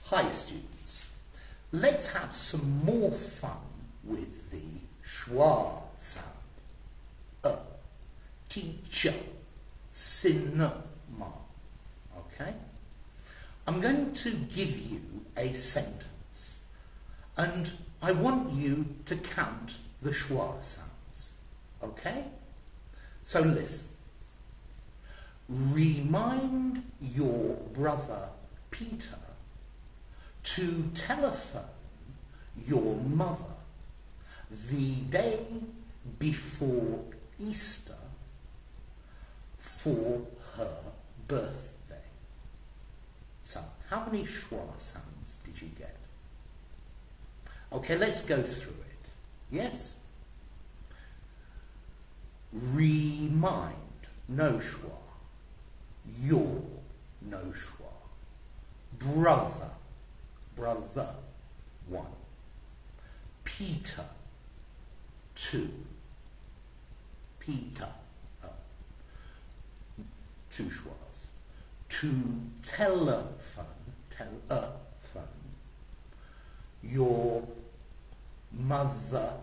Hi students, let's have some more fun with the schwa sound. Teacher, cinema. Okay? I'm going to give you a sentence and I want you to count the schwa sounds. Okay? So listen. Remind your brother Peter to telephone your mother the day before Easter for her birthday. So, how many schwa sounds did you get? Okay, let's go through it. Yes? Remind, no schwa. Your, no schwa. Brother, brother, 1. Peter, 2. Peter, 2 schwas. To telephone, telephone, your mother,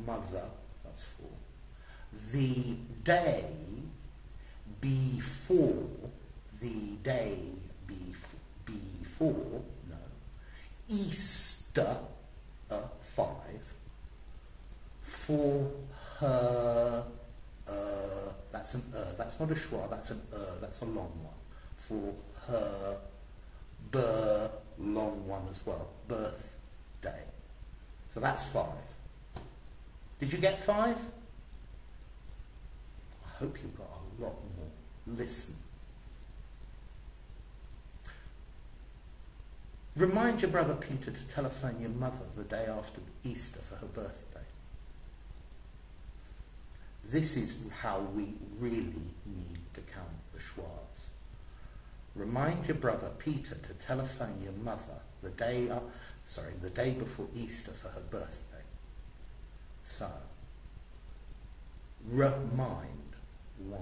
mother, that's 4. The day before, the day before, no, Easter, 5, for her, that's an that's not a schwa, that's an that's a long one, for her long one as well, birthday. So that's 5. Did you get 5? I hope you got a lot more. Listen. Remind your brother Peter to telephone your mother the day after Easter for her birthday. This is how we really need to count the schwas. Remind your brother Peter to telephone your mother the day before Easter for her birthday. So, remind, 1.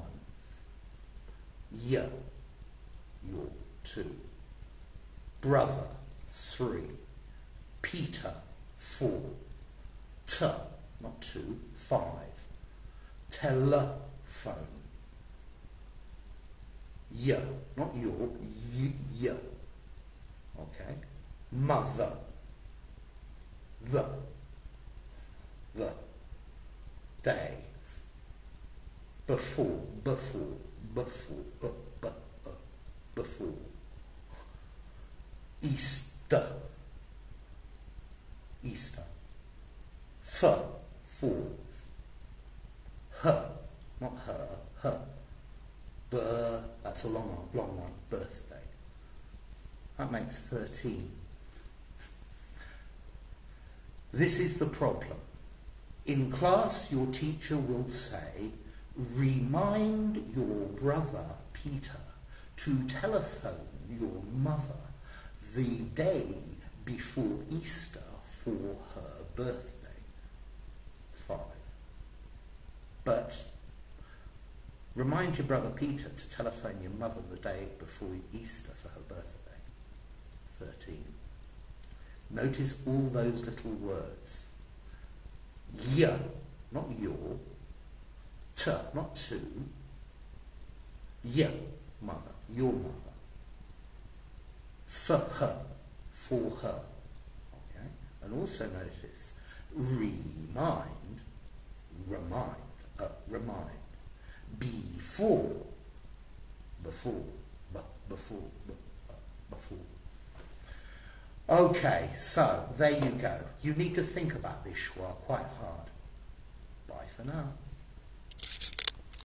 Your, 2. Brother, 3. Peter, 4. Not 2, 5. Telephone. Not your, you. Okay? Mother. The day. Before. Easter. For. Her, not her. That's a long one. Birthday. That makes 13. This is the problem. In class, your teacher will say, remind your brother Peter to telephone your mother the day before Easter for her birthday. 5. But remind your brother Peter to telephone your mother the day before Easter for her birthday. 13. Notice all those little words. Ya, not your. Not to. Ya, mother, your mother. For her, for her. Okay? And also notice, remind. Before. Okay, so there you go. You need to think about this schwa quite hard. Bye for now.